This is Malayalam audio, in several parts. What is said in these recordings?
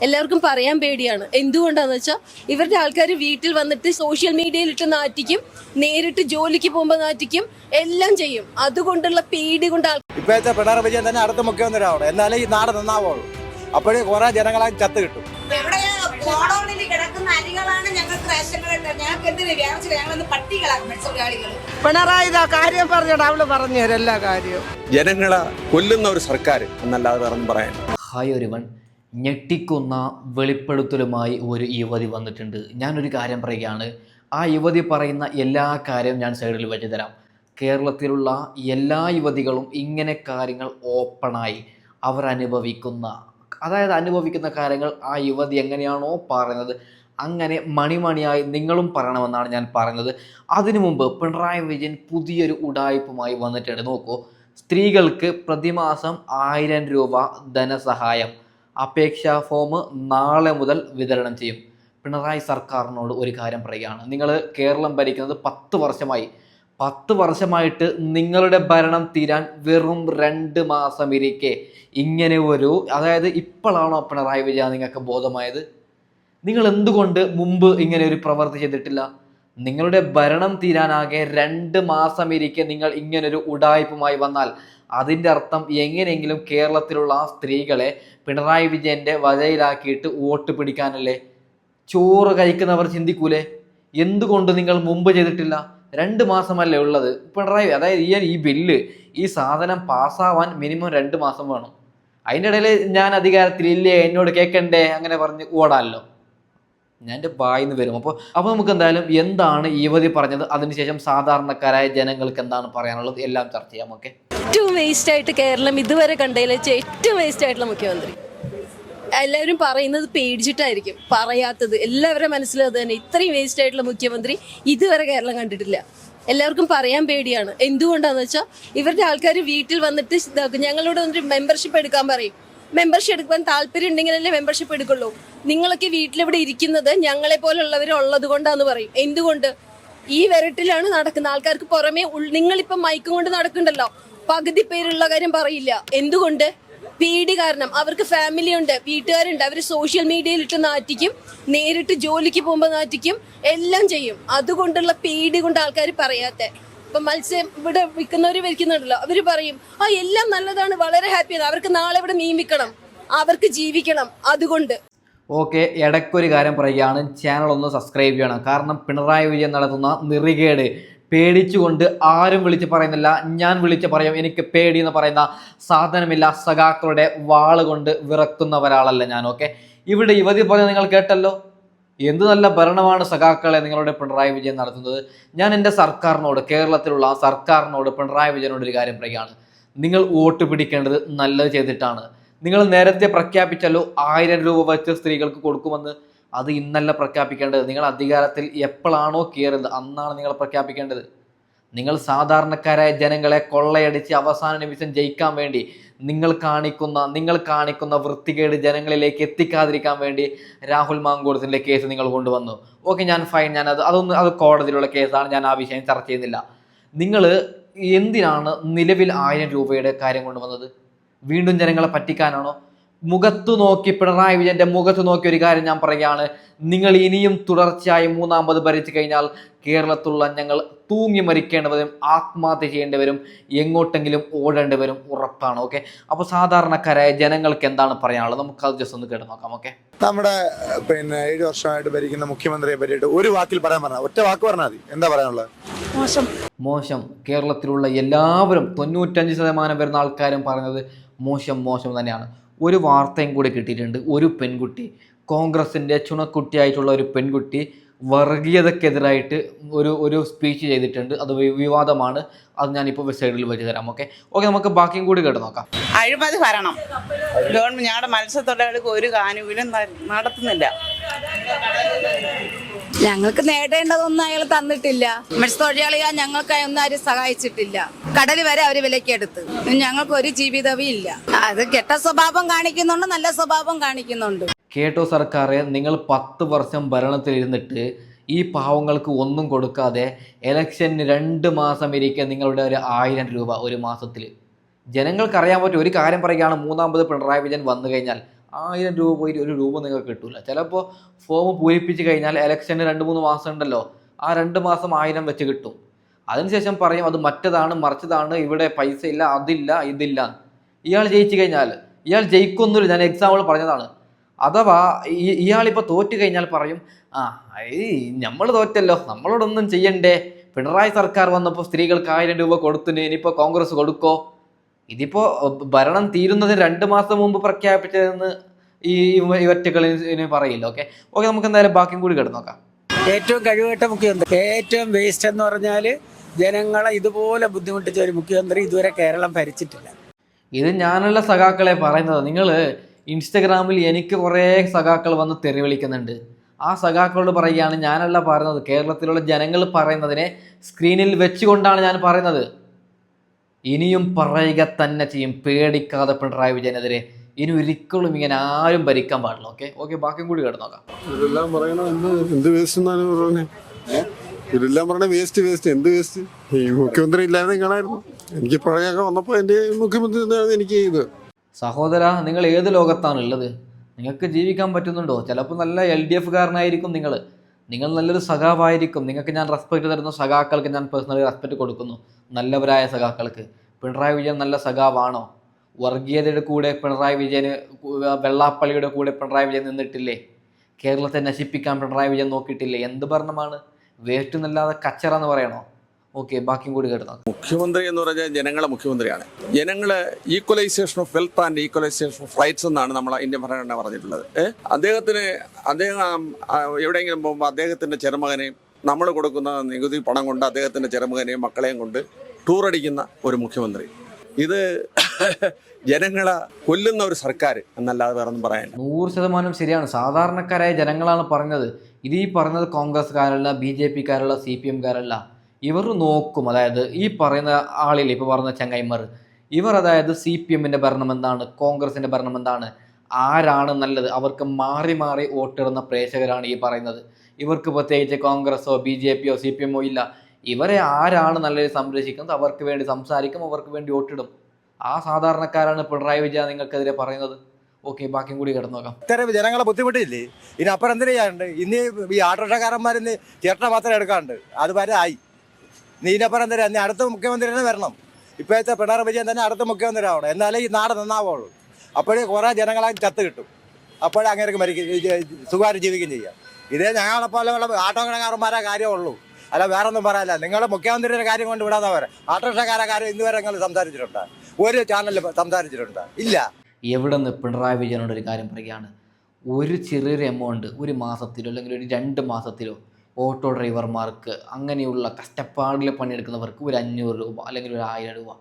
എല്ലാവർക്കും പറയാൻ പേടിയാണ്. എന്തുകൊണ്ടാന്ന് വെച്ചാൽ ഇവരുടെ ആൾക്കാർ വീട്ടിൽ വന്നിട്ട് സോഷ്യൽ മീഡിയയിൽ ഇട്ട് നാറ്റിക്കും, നേരിട്ട് ജോലിക്ക് പോകുമ്പോൾ നാറ്റിക്കും, എല്ലാം ചെയ്യും. അതുകൊണ്ടുള്ള പേടി കൊണ്ട് ഇപ്പോഴത്തെ പിണറായി വിജയൻ തന്നെ അടുത്ത മുഖ്യമന്ത്രിയാവണം, എന്നാലേ ഈ നാട് നന്നാവുള്ളൂ. അപ്പോഴേ കുറെ ജനങ്ങളെ ചത്ത് കിട്ടും. പിണറായി കാര്യം പറഞ്ഞോട് അവള് പറഞ്ഞു തരും എല്ലാ കാര്യവും. ജനങ്ങളെ കൊല്ലുന്ന ഒരു സർക്കാർ എന്നല്ലാതെ വേറെ പറയാൻ. ഹായ് ഒരുവൻ, ഞെട്ടിക്കുന്ന വെളിപ്പെടുത്തലുമായി ഒരു യുവതി വന്നിട്ടുണ്ട്. ഞാനൊരു കാര്യം പറയുകയാണ്, ആ യുവതി പറയുന്ന എല്ലാ കാര്യവും ഞാൻ സൈഡിൽ വെച്ച് തരാം. കേരളത്തിലുള്ള എല്ലാ യുവതികളും ഇങ്ങനെ കാര്യങ്ങൾ ഓപ്പണായി അവർ അനുഭവിക്കുന്ന കാര്യങ്ങൾ ആ യുവതി എങ്ങനെയാണോ പറയുന്നത് അങ്ങനെ മണിമണിയായി നിങ്ങളും പറയണമെന്നാണ് ഞാൻ പറയുന്നത്. അതിനു മുമ്പ് പിണറായി വിജയൻ പുതിയൊരു ഉഡായിപ്പുമായി വന്നിട്ടുണ്ട്. നോക്കൂ, സ്ത്രീകൾക്ക് പ്രതിമാസം 1000 രൂപ ധനസഹായം അപേക്ഷാ ഫോം നാളെ മുതൽ വിതരണം ചെയ്യും. പിണറായി സർക്കാരിനോട് ഒരു കാര്യം പറയുകയാണ്, നിങ്ങൾ കേരളം ഭരിക്കുന്നത് 10 വർഷമായിട്ട് നിങ്ങളുടെ ഭരണം തീരാൻ വെറും 2 മാസം ഇരിക്കെ ഇങ്ങനെ അതായത് ഇപ്പോഴാണോ പിണറായി വിജയൻ നിങ്ങൾക്ക് ബോധമായത്? നിങ്ങൾ എന്തുകൊണ്ട് മുമ്പ് ഇങ്ങനെ ഒരു പ്രവൃത്തി ചെയ്തിട്ടില്ല? നിങ്ങളുടെ ഭരണം തീരാനാകെ 2 മാസം ഇരിക്കെ നിങ്ങൾ ഇങ്ങനൊരു ഉഡായിപ്പുമായി വന്നാൽ അതിൻ്റെ അർത്ഥം എങ്ങനെയെങ്കിലും കേരളത്തിലുള്ള സ്ത്രീകളെ പിണറായി വിജയൻ്റെ വലയിലാക്കിയിട്ട് വോട്ട് പിടിക്കാനല്ലേ? ചോറ് കഴിക്കുന്നവർ ചിന്തിക്കൂലേ? എന്തുകൊണ്ട് നിങ്ങൾ മുമ്പ് ചെയ്തിട്ടില്ല? 2 മാസമല്ലേ ഉള്ളത് പിണറായി? അതായത് ഈ ബില്ല്, ഈ സാധനം പാസ്സാവാൻ മിനിമം 2 മാസം വേണം. അതിൻ്റെ ഇടയിൽ ഞാൻ അധികാരത്തിലില്ലേ, എന്നോട് കേൾക്കണ്ടേ, അങ്ങനെ പറഞ്ഞ് ഓടാമല്ലോ. ഞാൻ എൻ്റെ വായിന്ന് വരും. അപ്പോൾ നമുക്ക് എന്തായാലും എന്താണ് യുവതി പറഞ്ഞത്, അതിനുശേഷം സാധാരണക്കാരായ ജനങ്ങൾക്ക് എന്താണ് പറയാനുള്ളത് എല്ലാം ചർച്ച ചെയ്യാം. ഓക്കെ, ഏറ്റവും വേസ്റ്റ് ആയിട്ട് കേരളം ഇതുവരെ കണ്ടതിൽ വെച്ച് ഏറ്റവും വേസ്റ്റ് ആയിട്ടുള്ള മുഖ്യമന്ത്രി. എല്ലാവരും പറയുന്നത് പേടിച്ചിട്ടായിരിക്കും പറയാത്തത്. എല്ലാവരുടെ മനസ്സിലും അത് തന്നെ. ഇത്രയും വേസ്റ്റ് ആയിട്ടുള്ള മുഖ്യമന്ത്രി ഇതുവരെ കേരളം കണ്ടിട്ടില്ല. എല്ലാവർക്കും പറയാൻ പേടിയാണ്. എന്തുകൊണ്ടാന്ന് വെച്ചാൽ ഇവരുടെ ആൾക്കാർ വീട്ടിൽ വന്നിട്ട് ഞങ്ങളോട് വന്നിട്ട് മെമ്പർഷിപ്പ് എടുക്കാൻ പറയും. മെമ്പർഷിപ്പ് എടുക്കാൻ താല്പര്യം ഉണ്ടെങ്കിലല്ലേ മെമ്പർഷിപ്പ് എടുക്കുള്ളൂ. നിങ്ങളൊക്കെ വീട്ടിലിവിടെ ഇരിക്കുന്നത് ഞങ്ങളെ പോലുള്ളവർ ഉള്ളത് കൊണ്ടാന്ന് പറയും. എന്തുകൊണ്ട്? ഈ വിരട്ടിലാണ് നടക്കുന്നത്. ആൾക്കാർക്ക് പുറമേ നിങ്ങളിപ്പം മൈക്കും കൊണ്ട് നടക്കണ്ടല്ലോ, പകുതി പേരുള്ള കാര്യം പറയില്ല. എന്തുകൊണ്ട്? പേടി കാരണം. അവർക്ക് ഫാമിലി ഉണ്ട്, വീട്ടുകാരുണ്ട്. അവർ സോഷ്യൽ മീഡിയയിൽ ഇട്ട് നാറ്റിക്കും, നേരിട്ട് ജോലിക്ക് പോകുമ്പോൾ നാറ്റിക്കും, എല്ലാം ചെയ്യും. അതുകൊണ്ടുള്ള പേടി കൊണ്ട് ആൾക്കാർ പറയാത്ത. ഇപ്പൊ മത്സ്യം ഇവിടെ വിൽക്കുന്നവർ വിൽക്കുന്നുണ്ടല്ലോ, അവര് പറയും എല്ലാം നല്ലതാണ്, വളരെ ഹാപ്പിയാണ്. അവർക്ക് നാളെ ഇവിടെ മീൻ വിൽക്കണം, അവർക്ക് ജീവിക്കണം. അതുകൊണ്ട് ഓക്കെ, ഇടയ്ക്കൊരു കാര്യം പറയുകയാണ്, ചാനൽ ഒന്ന് സബ്സ്ക്രൈബ് ചെയ്യണം. കാരണം പിണറായി വിജയൻ നടത്തുന്ന നിറികേട് പേടിച്ചുകൊണ്ട് ആരും വിളിച്ച് പറയുന്നില്ല. ഞാൻ വിളിച്ച് പറയാം, എനിക്ക് പേടി എന്ന് പറയുന്ന സാധനമില്ല. സഖാക്കളുടെ വാള് കൊണ്ട് വിറക്കുന്ന ഒരാളല്ല ഞാൻ. ഓക്കെ, ഇവിടെ യുവതി പറഞ്ഞ് നിങ്ങൾ കേട്ടല്ലോ, എന്ത് നല്ല ഭരണമാണ് സഖാക്കളെ നിങ്ങളുടെ പിണറായി വിജയൻ നടത്തുന്നത്. ഞാൻ എൻ്റെ സർക്കാരിനോട്, കേരളത്തിലുള്ള സർക്കാരിനോട്, പിണറായി വിജയനോട് ഒരു കാര്യം പറയുകയാണ്, നിങ്ങൾ വോട്ട് പിടിക്കേണ്ടത് നല്ലത് ചെയ്തിട്ടാണ്. നിങ്ങൾ നേരത്തെ പ്രഖ്യാപിച്ചല്ലോ 1000 രൂപ വെച്ച് സ്ത്രീകൾക്ക് കൊടുക്കുമെന്ന്. അത് ഇന്നല്ല പ്രഖ്യാപിക്കേണ്ടത്. നിങ്ങൾ അധികാരത്തിൽ എപ്പോഴാണോ കയറുന്നത് അന്നാണ് നിങ്ങൾ പ്രഖ്യാപിക്കേണ്ടത്. നിങ്ങൾ സാധാരണക്കാരായ ജനങ്ങളെ കൊള്ളയടിച്ച് അവസാന നിമിഷം ജയിക്കാൻ വേണ്ടി നിങ്ങൾ കാണിക്കുന്ന വൃത്തികേട് ജനങ്ങളിലേക്ക് എത്തിക്കാതിരിക്കാൻ വേണ്ടി രാഹുൽ മാങ്കൂട്ടത്തിൻ്റെ കേസ് നിങ്ങൾ കൊണ്ടുവന്നു. ഓക്കെ, ഞാൻ ഫൈൻ, അത് കോടതിയിലുള്ള കേസാണ്, ഞാൻ ആ വിഷയം ചർച്ച ചെയ്യുന്നില്ല. നിങ്ങൾ എന്തിനാണ് നിലവിൽ 1000 രൂപയുടെ കാര്യം കൊണ്ടുവന്നത്? വീണ്ടും ജനങ്ങളെ പറ്റിക്കാനാണോ? പിണറായി വിജയന്റെ മുഖത്ത് നോക്കി ഒരു കാര്യം ഞാൻ പറയുകയാണ്, നിങ്ങൾ ഇനിയും തുടർച്ചയായി 3ാമത് ഭരിച്ചു കഴിഞ്ഞാൽ കേരളത്തിലുള്ള ഞങ്ങൾ തൂങ്ങി മരിക്കേണ്ടി വരും, ആത്മഹത്യ ചെയ്യേണ്ടി വരും, എങ്ങോട്ടെങ്കിലും ഓടേണ്ടി വരും, ഉറപ്പാണ്. ഓക്കെ, അപ്പോൾ സാധാരണക്കാരായ ജനങ്ങൾക്ക് എന്താണ് പറയാനുള്ളത് നമുക്ക് അത് ജസ്റ്റ് ഒന്ന് കേട്ട് നോക്കാം. ഓക്കെ, നമ്മുടെ 7 വർഷമായിട്ട് ഭരിക്കുന്ന മുഖ്യമന്ത്രിയെ പറ്റിയിട്ട് ഒരു വാക്കിൽ ഒറ്റ വാക്ക് പറഞ്ഞാൽ മതി, എന്താ പറയാനുള്ളത്? മോശം. കേരളത്തിലുള്ള എല്ലാവരും 95% വരുന്ന ആൾക്കാരും പറയുന്നത് മോശം തന്നെയാണ്. ഒരു വാർത്തയും കൂടി കിട്ടിയിട്ടുണ്ട്. ഒരു പെൺകുട്ടി, കോൺഗ്രസിൻ്റെ ചുണക്കുട്ടിയായിട്ടുള്ള ഒരു പെൺകുട്ടി വർഗീയതക്കെതിരായിട്ട് ഒരു സ്പീച്ച് ചെയ്തിട്ടുണ്ട്. അത് വിവാദമാണ്. അത് ഞാനിപ്പോൾ വെബ്സൈറ്റിൽ വെച്ച് തരാം. ഓക്കെ, നമുക്ക് ബാക്കിയും കൂടി കേട്ട് നോക്കാം. അഴിമതി ഭരണം. ഗവൺമെന്റ് ഞങ്ങളുടെ മത്സ്യത്തൊഴിലാളികൾക്ക് ഒരു ആനുകൂല്യം നടത്തുന്നില്ല. ഞങ്ങൾക്ക് നേടേണ്ടതൊന്നും അയാൾ തന്നിട്ടില്ല. മത്സ്യത്തൊഴിലാളികൾ ഞങ്ങൾക്കായി ഒന്നും ആരും സഹായിച്ചിട്ടില്ല. കടൽ വരെ അവര് വിലക്കെടുത്ത്. ഞങ്ങൾക്ക് ഒരു ജീവിതവും ഇല്ല. അത് കെട്ട സ്വഭാവം കാണിക്കുന്നുണ്ട്, നല്ല സ്വഭാവം കാണിക്കുന്നുണ്ട്. കേട്ടോ സർക്കാരെ, നിങ്ങൾ 10 വർഷം ഭരണത്തിലിരുന്നിട്ട് ഈ പാവങ്ങൾക്ക് ഒന്നും കൊടുക്കാതെ ഇലക്ഷന് 2 മാസം ഇരിക്കെ നിങ്ങളുടെ ഒരു 1000 രൂപ ഒരു മാസത്തിൽ. ജനങ്ങൾക്കറിയാൻ പറ്റും. ഒരു കാര്യം പറയുകയാണ്, 3ാമത് പിണറായി വിജയൻ വന്നു കഴിഞ്ഞാൽ 1000 രൂപ പോയിട്ട് 1 രൂപ നിങ്ങൾക്ക് കിട്ടൂല. ചിലപ്പോൾ ഫോം പൂരിപ്പിച്ച് കഴിഞ്ഞാൽ ഇലക്ഷന് 2-3 മാസം ഉണ്ടല്ലോ, ആ 2 മാസം 1000 വെച്ച് കിട്ടും. അതിനുശേഷം പറയും അത് മറ്റതാണ് മറിച്ചതാണ്, ഇവിടെ പൈസ ഇല്ല, അതില്ല, ഇതില്ല. ഇയാൾ ജയിച്ചു കഴിഞ്ഞാൽ ഇയാൾ ജയിക്കൊന്നുമില്ല. ഞാൻ എക്സാമ്പിൾ പറഞ്ഞതാണ്. അഥവാ ഇയാളിപ്പോൾ തോറ്റു കഴിഞ്ഞാൽ പറയും നമ്മൾ തോറ്റല്ലോ, നമ്മളോടൊന്നും ചെയ്യണ്ടേ, പിണറായി സർക്കാർ വന്നപ്പോൾ സ്ത്രീകൾക്ക് 1000 രൂപ കൊടുത്തിന്, ഇനിയിപ്പോൾ കോൺഗ്രസ് കൊടുക്കോ. ഇതിപ്പോൾ ഭരണം തീരുന്നതിന് 2 മാസം മുമ്പ് പ്രഖ്യാപിച്ചതെന്ന് ഈ ഒറ്റകളിന് പറയില്ല. ഓക്കെ, നമുക്ക് എന്തായാലും ബാക്കിയും കൂടി കിടന്നു നോക്കാം. ഏറ്റവും കഴിവുകെട്ട മുഖ്യമന്ത്രി, ഏറ്റവും വേസ്റ്റ് എന്ന് പറഞ്ഞാൽ ജനങ്ങളെ ഇതുപോലെ ബുദ്ധിമുട്ടിച്ച ഒരു മുഖ്യമന്ത്രി ഇതുവരെ കേരളം ഭരിച്ചിട്ടില്ല. ഇത് ഞാനുള്ള സഖാക്കളെ പറയുന്നത്. നിങ്ങൾ ഇൻസ്റ്റഗ്രാമിൽ എനിക്ക് കുറേ സഖാക്കൾ വന്ന് തെറി വിളിക്കുന്നുണ്ട്. ആ സഖാക്കളോട് പറയുകയാണ് ഞാനല്ല പറയുന്നത്, കേരളത്തിലുള്ള ജനങ്ങൾ പറയുന്നതിനെ സ്ക്രീനിൽ വെച്ചുകൊണ്ടാണ് ഞാൻ പറയുന്നത്. ഇനിയും പറയുക തന്നെ ചെയ്യും, പേടിക്കാതെ പിണറായി വിജയനെതിരെ. ഇനി ഒരിക്കലും ഇങ്ങനെ ആരും ഭരിക്കാൻ പാടില്ല. ഓക്കെ, ബാക്കിയും കൂടി കേട്ട് നോക്കാം. ഇതെല്ലാം പറയണ എന്ത് വേസ്റ്റ് എന്നാണ് പറയുന്നത്? ഇതെല്ലാം പറയണ വേസ്റ്റ് എന്ത് വേസ്റ്റ്? ഈ മുഖ്യമന്ത്രി ഇല്ലാതെ കാണായിരുന്നു. എനിക്ക് പ്രളയമൊക്കെ വന്നപ്പോൾ എൻ്റെ മുഖ്യമന്ത്രി എനിക്ക് ഇത്. സഹോദര, നിങ്ങൾ ഏത് ലോകത്താണുള്ളത്? നിങ്ങൾക്ക് ജീവിക്കാൻ പറ്റുന്നുണ്ടോ? ചിലപ്പോൾ നല്ല LDF കാരനായിരിക്കും നിങ്ങൾ നല്ലൊരു സഖാവായിരിക്കും. നിങ്ങൾക്ക് ഞാൻ റെസ്പെക്ട് തരുന്ന സഖാക്കൾക്ക് ഞാൻ പേഴ്സണലി റെസ്പെക്ട് കൊടുക്കുന്നു, നല്ലവരായ സഖാക്കൾക്ക്. പിണറായി വിജയൻ നല്ല സഖാവാണോ? വർഗീയതയുടെ കൂടെ പിണറായി വിജയന്, വെള്ളാപ്പള്ളിയുടെ കൂടെ പിണറായി വിജയൻ നിന്നിട്ടില്ലേ? കേരളത്തെ നശിപ്പിക്കാൻ പിണറായി വിജയൻ നോക്കിയിട്ടില്ലേ? എന്ത് ഭരണമാണ്? വേസ്റ്റ് എന്നല്ലാതെ കച്ചറ എന്ന് പറയണോ? ഓക്കെ, ബാക്കിയും കൂടി കേട്ടോ. മുഖ്യമന്ത്രി എന്ന് പറഞ്ഞാൽ ജനങ്ങളെ മുഖ്യമന്ത്രിയാണ്. ജനങ്ങള് equalisation of wealth and equalisation of rights എന്നാണ് നമ്മളെ ഇന്ത്യൻ ഭരണഘടന പറഞ്ഞിട്ടുള്ളത്. അദ്ദേഹം എവിടെയെങ്കിലും പോകുമ്പോൾ അദ്ദേഹത്തിന്റെ ചെറുമകനെയും നമ്മൾ കൊടുക്കുന്ന നികുതി പണം കൊണ്ട് അദ്ദേഹത്തിന്റെ ചെറുമകനെയും മക്കളെയും കൊണ്ട് ടൂർ അടിക്കുന്ന ഒരു മുഖ്യമന്ത്രി. ഇത് ജനങ്ങളെ കൊല്ലുന്ന ഒരു സർക്കാർ എന്നല്ലാതെ വേറെ ഒന്നും പറയാൻ 100% ശരിയാണ്. സാധാരണക്കാരായ ജനങ്ങളാണ് പറഞ്ഞത്. ഇത് ഈ പറഞ്ഞത് കോൺഗ്രസ്സുകാരല്ല, BJP-കാരല്ല, CPM-കാരല്ല. ഇവർ നോക്കും, അതായത് ഈ പറയുന്ന ആളില്ലേ, ഇപ്പോൾ പറഞ്ഞ ചങ്ങായിമാർ, ഇവർ അതായത് CPM-ന്റെ ഭരണം എന്താണ്, കോൺഗ്രസിന്റെ ഭരണം എന്താണ്, ആരാണ് നല്ലത്, അവർക്ക് മാറി മാറി വോട്ടിടുന്ന പ്രേക്ഷകരാണ് ഈ പറയുന്നത്. ഇവർക്ക് പ്രത്യേകിച്ച് കോൺഗ്രസോ BJP-യോ CPM-ഓ ഇല്ല. ഇവരെ ആരാണ് നല്ലത് സംരക്ഷിക്കുന്നത് അവർക്ക് വേണ്ടി സംസാരിക്കും, അവർക്ക് വേണ്ടി വോട്ടിടും. ആ സാധാരണക്കാരാണ് പിണറായി വിജയൻ നിങ്ങൾക്കെതിരെ പറയുന്നത്. ഓക്കെ, ബാക്കിയും കൂടി കിടന്നു നോക്കാം. ഇത്തരം ജനങ്ങളെ ബുദ്ധിമുട്ടില്ലേ? ഇനി അപ്പുറം എന്തിനു ചെയ്യാനുണ്ട്? ഇനി ഈ ആട്ടോഷക്കാരന്മാരിന്ന് ചേട്ട മാത്രം എടുക്കാണ്ട് അത് വരെ ആയി. നീ ഇതിനപ്പുറം എന്തിനാ? നീ അടുത്ത മുഖ്യമന്ത്രി തന്നെ വരണം. ഇപ്പോഴത്തെ പിണറായി വിജയൻ തന്നെ അടുത്ത മുഖ്യമന്ത്രി ആവണം, എന്നാലേ ഈ നാട് നന്നാവുള്ളൂ. അപ്പോഴേ കുറേ ജനങ്ങളെ ചത്ത് കിട്ടും. അപ്പോഴേ അങ്ങനെ സുഖമായിട്ട് ജീവിക്കുകയും ചെയ്യാം. ഇതേ ഞങ്ങളെപ്പോലെയുള്ള ആട്ടോക്കാരന്മാരെ കാര്യമുള്ളൂ, അല്ല വേറെ ഒന്നും പറയാനില്ല. നിങ്ങൾ മുഖ്യമന്ത്രിയുടെ കാര്യം കൊണ്ട് വിടാതെ വരെ ആട്ടോഷക്കാരെ കാര്യം ഇന്നുവരെ നിങ്ങൾ സംസാരിച്ചിട്ടുണ്ടോ? ഒരു ചാനലിൽ സംസാരിച്ചിട്ടുണ്ടോ? ഇല്ല. എവിടെ നിന്ന് പിണറായി വിജയനോട് ഒരു കാര്യം പറയുകയാണ്, ഒരു ചെറിയൊരു എമൗണ്ട് ഒരു മാസത്തിലോ അല്ലെങ്കിൽ ഒരു 2 മാസത്തിലോ ഓട്ടോ ഡ്രൈവർമാർക്ക്, അങ്ങനെയുള്ള കഷ്ടപ്പാടിൽ പണിയെടുക്കുന്നവർക്ക് ഒരു 500 രൂപ അല്ലെങ്കിൽ ഒരു 1000 രൂപ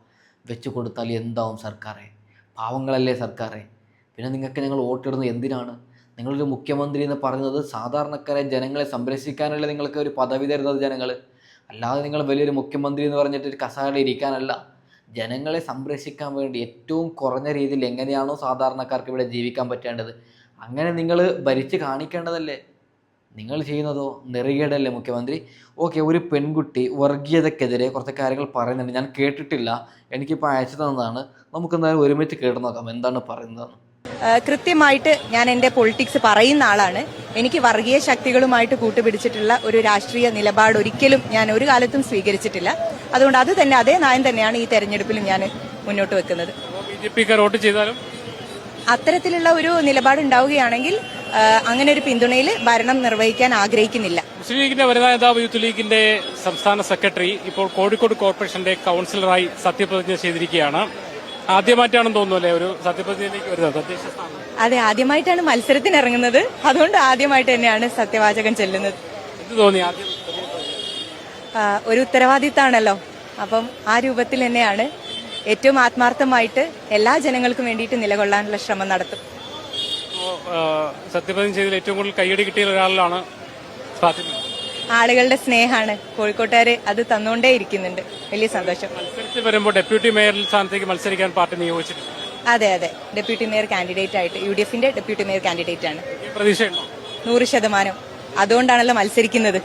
വെച്ച് കൊടുത്താൽ എന്താവും സർക്കാരെ? പാവങ്ങളല്ലേ സർക്കാരെ? പിന്നെ നിങ്ങൾക്ക് ഞങ്ങൾ വോട്ടിടുന്നത് എന്തിനാണ്? നിങ്ങളൊരു മുഖ്യമന്ത്രി എന്ന് പറയുന്നത് സാധാരണക്കാരെ ജനങ്ങളെ സംരക്ഷിക്കാനല്ല നിങ്ങൾക്ക് ഒരു പദവി തരുന്നത് ജനങ്ങൾ. അല്ലാതെ നിങ്ങൾ വലിയൊരു മുഖ്യമന്ത്രി എന്ന് പറഞ്ഞിട്ട് ഒരു കസേരയിൽ ഇരിക്കാനല്ല. ജനങ്ങളെ സംരക്ഷിക്കാൻ വേണ്ടി ഏറ്റവും കുറഞ്ഞ രീതിയിൽ എങ്ങനെയാണോ സാധാരണക്കാർക്ക് ഇവിടെ ജീവിക്കാൻ പറ്റേണ്ടത് അങ്ങനെ നിങ്ങൾ ഭരിച്ച് കാണിക്കേണ്ടതല്ലേ? നിങ്ങൾ ചെയ്യുന്നതോ നെറികേടല്ലേ മുഖ്യമന്ത്രി? ഓക്കെ, ഒരു പെൺകുട്ടി വർഗീയതക്കെതിരെ കുറച്ച് കാര്യങ്ങൾ പറയുന്നുണ്ട്, ഞാൻ കേട്ടിട്ടില്ല, എനിക്കിപ്പോൾ അയച്ചു തന്നതാണ്. നമുക്കെന്തായാലും ഒരുമിച്ച് കേട്ട് നോക്കാം എന്താണ് പറയുന്നതെന്ന്. കൃത്യമായിട്ട് ഞാൻ എൻ്റെ പൊളിറ്റിക്സ് പറയുന്ന ആളാണ്. എനിക്ക് വർഗീയ ശക്തികളുമായിട്ട് കൂട്ടുപിടിച്ചിട്ടുള്ള ഒരു രാഷ്ട്രീയ നിലപാട് ഒരിക്കലും ഞാൻ ഒരു കാലത്തും സ്വീകരിച്ചിട്ടില്ല. അതുകൊണ്ട് അത് തന്നെ, അതേ നയം തന്നെയാണ് ഈ തെരഞ്ഞെടുപ്പിലും ഞാൻ മുന്നോട്ട് വെക്കുന്നത്. അത്തരത്തിലുള്ള ഒരു നിലപാട് ഉണ്ടാവുകയാണെങ്കിൽ അങ്ങനെ ഒരു പിന്തുണയിൽ ഭരണം നിർവഹിക്കാൻ ആഗ്രഹിക്കുന്നില്ല. മുസ്ലിം ലീഗിന്റെ വനിതാ നേതാവ് യൂത്ത് ലീഗിന്റെ സംസ്ഥാന സെക്രട്ടറി ഇപ്പോൾ കോഴിക്കോട് കോർപ്പറേഷന്റെ കൌൺസിലറായി സത്യപ്രതിജ്ഞ ചെയ്തിരിക്കുകയാണ്. ആദ്യമായിട്ടാണെന്ന് തോന്നുന്നല്ലേ ഒരു സത്യപ്രതിജ്ഞയിലേക്ക് വരുന്നത്? അതെ, ആദ്യമായിട്ടാണ് മത്സരത്തിന് ഇറങ്ങുന്നത്. അതുകൊണ്ട് ആദ്യമായിട്ട് തന്നെയാണ് സത്യവാചകം ചെല്ലുന്നത്. എന്ത് തോന്നി ആദ്യം? ഒരു ഉത്തരവാദിത്തമാണല്ലോ, അപ്പം ആ രൂപത്തിൽ തന്നെയാണ് ഏറ്റവും ആത്മാർത്ഥമായിട്ട് എല്ലാ ജനങ്ങൾക്കും വേണ്ടിയിട്ട് നിലകൊള്ളാനുള്ള ശ്രമം നടത്തും. സത്യപ്രതിജ്ഞ ചെയ്തതിൽ ഏറ്റവും കൂടുതൽ കയ്യടി കിട്ടിയ ഒരാളിലാണ് ഫാത്തിമ. ആളുകളുടെ സ്നേഹമാണ്, കോഴിക്കോട്ടുകാര് അത് തന്നുകൊണ്ടേ ഇരിക്കുന്നുണ്ട്. വലിയ സന്തോഷം. മത്സരിച്ച് വരുമ്പോൾ ഡെപ്യൂട്ടി മേയർ സ്ഥാനത്തേക്ക് മത്സരിക്കാൻ പാർട്ടി നിയോഗിച്ചിട്ടുണ്ട്. അതെ, ഡെപ്യൂട്ടി മേയർ കാൻഡിഡേറ്റ് ആയിട്ട് UDF-ന്റെ ഡെപ്യൂട്ടി മേയർ കാൻഡിഡേറ്റ് ആണ്. പ്രതീക്ഷയുണ്ടോ? 100%. അതുകൊണ്ടാണല്ലോ മത്സരിക്കുന്നത്.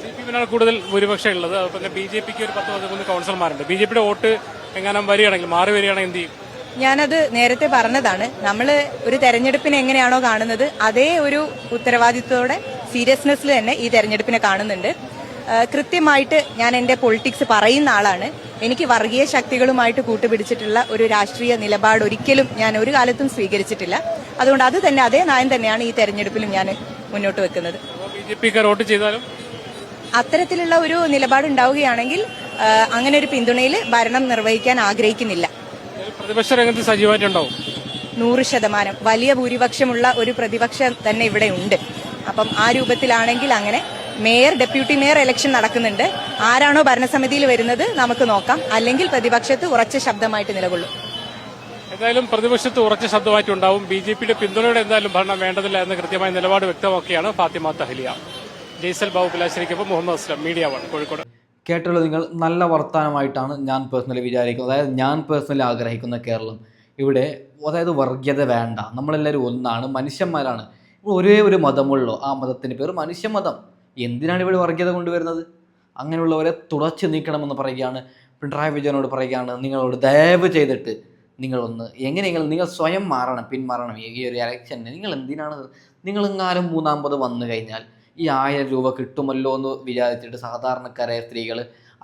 CPM-നാണ് കൂടുതൽ ഭൂരിപക്ഷം ഉള്ളത്. അതുപോലെ BJP-ക്ക് ഒരു 10-13 കൗൺസിലർമാരുണ്ട്. BJP-യുടെ വോട്ട് എങ്ങാനും വരികയാണെങ്കിൽ, മാറി വരികയാണെങ്കിൽ എന്ത് ചെയ്യും? ഞാനത് നേരത്തെ പറഞ്ഞതാണ്. നമ്മൾ ഒരു തെരഞ്ഞെടുപ്പിനെ എങ്ങനെയാണോ കാണുന്നത് അതേ ഒരു ഉത്തരവാദിത്വത്തോടെ സീരിയസ്നെസ്സിൽ തന്നെ ഈ തെരഞ്ഞെടുപ്പിനെ കാണുന്നുണ്ട്. കൃത്യമായിട്ട് ഞാൻ എൻ്റെ പൊളിറ്റിക്സ് പറയുന്ന ആളാണ്. എനിക്ക് വർഗീയ ശക്തികളുമായിട്ട് കൂട്ടുപിടിച്ചിട്ടുള്ള ഒരു രാഷ്ട്രീയ നിലപാട് ഒരിക്കലും ഞാൻ ഒരു കാലത്തും സ്വീകരിച്ചിട്ടില്ല. അതുകൊണ്ട് അത് തന്നെ അതേ നയം തന്നെയാണ് ഈ തെരഞ്ഞെടുപ്പിലും ഞാൻ മുന്നോട്ട് വെക്കുന്നത്. BJP വോട്ട് ചെയ്താലും അത്തരത്തിലുള്ള ഒരു നിലപാട് ഉണ്ടാവുകയാണെങ്കിൽ അങ്ങനെ ഒരു പിന്തുണയിൽ ഭരണം നിർവഹിക്കാൻ ആഗ്രഹിക്കുന്നില്ല. പ്രതിപക്ഷ രംഗത്ത് സജീവമായിട്ടുണ്ടാവും. 100% വലിയ ഭൂരിപക്ഷമുള്ള ഒരു പ്രതിപക്ഷം തന്നെ ഇവിടെ ഉണ്ട്. അപ്പം ആ രൂപത്തിലാണെങ്കിൽ അങ്ങനെ മേയർ ഡെപ്യൂട്ടി മേയർ ഇലക്ഷൻ നടക്കുന്നുണ്ട്. ആരാണോ ഭരണസമിതിയിൽ വരുന്നത് നമുക്ക് നോക്കാം. അല്ലെങ്കിൽ പ്രതിപക്ഷത്ത് ഉറച്ച ശബ്ദമായിട്ട് നിലകൊള്ളും. എന്തായാലും പ്രതിപക്ഷത്ത് ഉറച്ച ശബ്ദമായിട്ടുണ്ടാവും. BJP പിന്തുണയോടെ എന്തായാലും ഭരണം വേണ്ടതില്ല എന്ന കൃത്യമായ നിലപാട് വ്യക്തമാക്കിയാണ് ഫാത്തിമ തഹ്ലിയ. ജയ്സൽ ബാബു പിലാശ്ശേരിക്കൊപ്പം മുഹമ്മദ് അസ്ലം, മീഡിയ 1 കോഴിക്കോട്. കേട്ടുള്ള നിങ്ങൾ നല്ല വർത്തമാനമായിട്ടാണ് ഞാൻ പേഴ്സണലി വിചാരിക്കുന്നത്. അതായത് ഞാൻ പേഴ്സണലി ആഗ്രഹിക്കുന്ന കേരളം. ഇവിടെ അതായത് വർഗീയത വേണ്ട, നമ്മളെല്ലാവരും ഒന്നാണ്, മനുഷ്യന്മാരാണ്. ഒരേ ഒരു മതമുള്ളൂ, ആ മതത്തിൻ്റെ പേര് മനുഷ്യമതം. എന്തിനാണ് ഇവിടെ വർഗീയത കൊണ്ടുവരുന്നത്? അങ്ങനെയുള്ളവരെ തുടച്ചു നീക്കണമെന്ന് പറയുകയാണ്. പിണറായി വിജയനോട് പറയുകയാണ്, നിങ്ങളോട് ദയവ് ചെയ്തിട്ട് നിങ്ങളൊന്ന് എങ്ങനെയെങ്കിലും നിങ്ങൾ സ്വയം പിന്മാറണം ഈ ഒരു ഇലക്ഷന്. നിങ്ങൾ എന്തിനാണ് നിങ്ങളെങ്ങാനും മൂന്നാമത് വന്നു കഴിഞ്ഞാൽ ഈ 1000 രൂപ കിട്ടുമല്ലോ എന്ന് വിചാരിച്ചിട്ട് സാധാരണക്കാരായ സ്ത്രീകൾ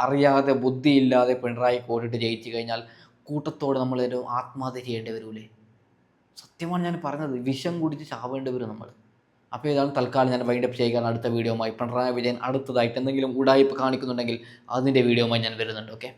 അറിയാതെ ബുദ്ധിയില്ലാതെ പിണറായി കോട്ടിട്ട് ജയിച്ചു കഴിഞ്ഞാൽ കൂട്ടത്തോടെ നമ്മളൊരു ആത്മഹത്യ ചെയ്യേണ്ടി വരൂലേ? സത്യമാണ് ഞാൻ പറഞ്ഞത്. വിഷം കുടിച്ച് ചാവേണ്ടി വരും നമ്മൾ. അപ്പോൾ ഇതാണ് തൽക്കാലം ഞാൻ വൈൻഡപ്പ് ചെയ്യുകയാണ്. അടുത്ത വീഡിയോയുമായി പിണറായി വിജയൻ അടുത്തതായിട്ട് എന്തെങ്കിലും ഉടായ്പ കാണിക്കുന്നുണ്ടെങ്കിൽ അതിൻ്റെ വീഡിയോയുമായി ഞാൻ വരുന്നുണ്ട്. ഓക്കെ.